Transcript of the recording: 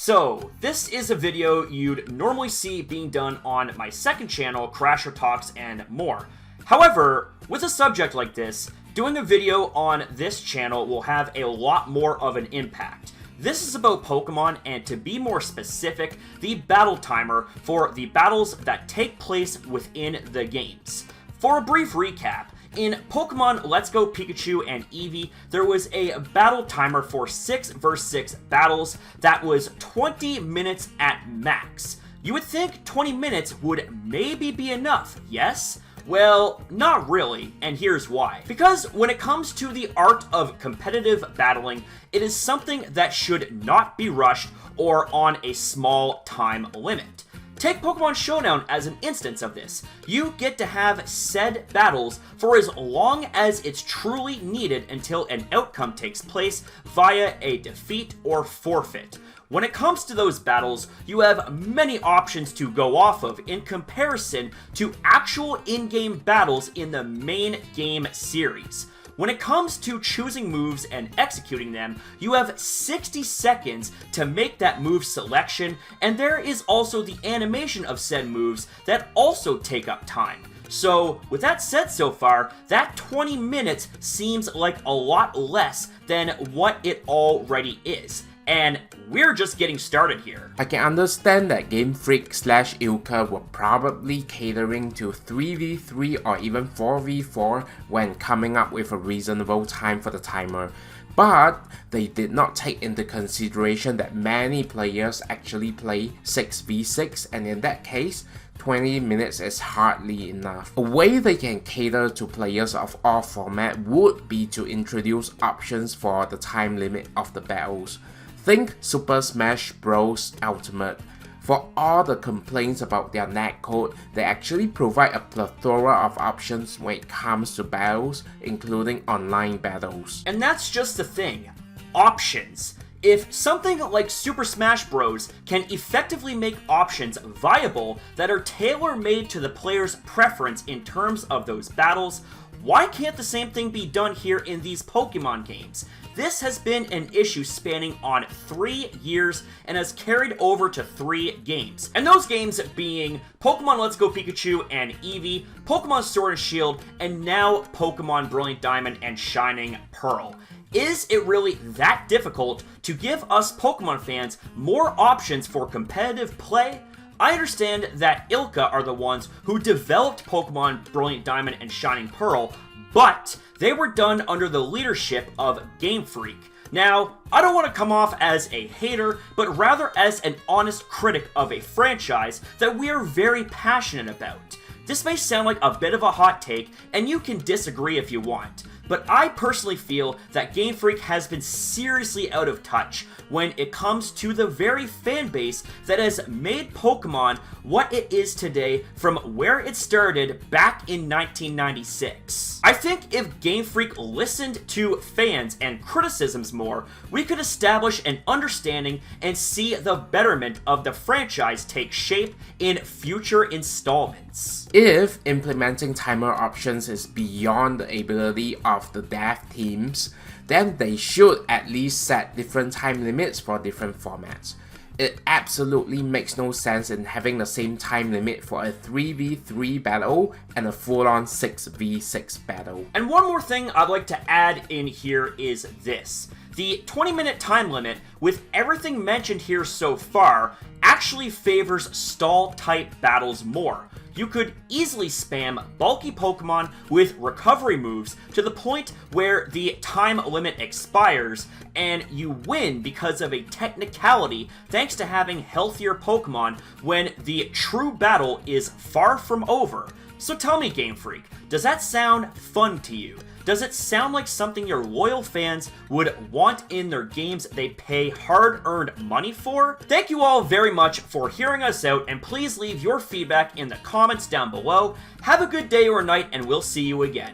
So, this is a video you'd normally see being done on my second channel, Crasher Talks and More. However, with a subject like this, doing a video on this channel will have a lot more of an impact. This is about Pokemon, and to be more specific, the battle timer for the battles that take place within the games. For a brief recap, in Pokemon Let's Go Pikachu and Eevee, there was a battle timer for 6 vs 6 battles that was 20 minutes at max. You would think 20 minutes would maybe be enough, yes? Well, not really, and here's why. Because when it comes to the art of competitive battling, it is something that should not be rushed or on a small time limit. Take Pokemon Showdown as an instance of this. You get to have said battles for as long as it's truly needed until an outcome takes place via a defeat or forfeit. When it comes to those battles, you have many options to go off of in comparison to actual in-game battles in the main game series. When it comes to choosing moves and executing them, you have 60 seconds to make that move selection, and there is also the animation of said moves that also take up time. So, with that said so far, that 20 minutes seems like a lot less than what it already is. And we're just getting started here. I can understand that Game Freak / ILCA were probably catering to 3v3 or even 4v4 when coming up with a reasonable time for the timer, but they did not take into consideration that many players actually play 6v6, and in that case, 20 minutes is hardly enough. A way they can cater to players of all formats would be to introduce options for the time limit of the battles. Think Super Smash Bros. Ultimate. For all the complaints about their netcode, they actually provide a plethora of options when it comes to battles, including online battles. And that's just the thing. Options. If something like Super Smash Bros. Can effectively make options viable that are tailor-made to the player's preference in terms of those battles, why can't the same thing be done here in these Pokemon games? This has been an issue spanning on 3 years and has carried over to 3 games. And those games being Pokemon Let's Go Pikachu and Eevee, Pokemon Sword Shield, and now Pokemon Brilliant Diamond and Shining Pearl. Is it really that difficult to give us Pokemon fans more options for competitive play? I understand that ILCA are the ones who developed Pokemon Brilliant Diamond and Shining Pearl, but they were done under the leadership of Game Freak. Now, I don't want to come off as a hater, but rather as an honest critic of a franchise that we are very passionate about. This may sound like a bit of a hot take, and you can disagree if you want, but I personally feel that Game Freak has been seriously out of touch when it comes to the very fan base that has made Pokemon what it is today from where it started back in 1996. I think if Game Freak listened to fans and criticisms more, we could establish an understanding and see the betterment of the franchise take shape in future installments. If implementing timer options is beyond the ability of the dev teams, then they should at least set different time limits for different formats. It absolutely makes no sense in having the same time limit for a 3v3 battle and a full-on 6v6 battle. And one more thing I'd like to add in here is this. The 20-minute time limit, with everything mentioned here so far, actually favors stall-type battles more. You could easily spam bulky Pokemon with recovery moves to the point where the time limit expires, and you win because of a technicality thanks to having healthier Pokemon when the true battle is far from over. So tell me, Game Freak, does that sound fun to you? Does it sound like something your loyal fans would want in their games they pay hard-earned money for? Thank you all very much for hearing us out, and please leave your feedback in the comments down below. Have a good day or night, and we'll see you again.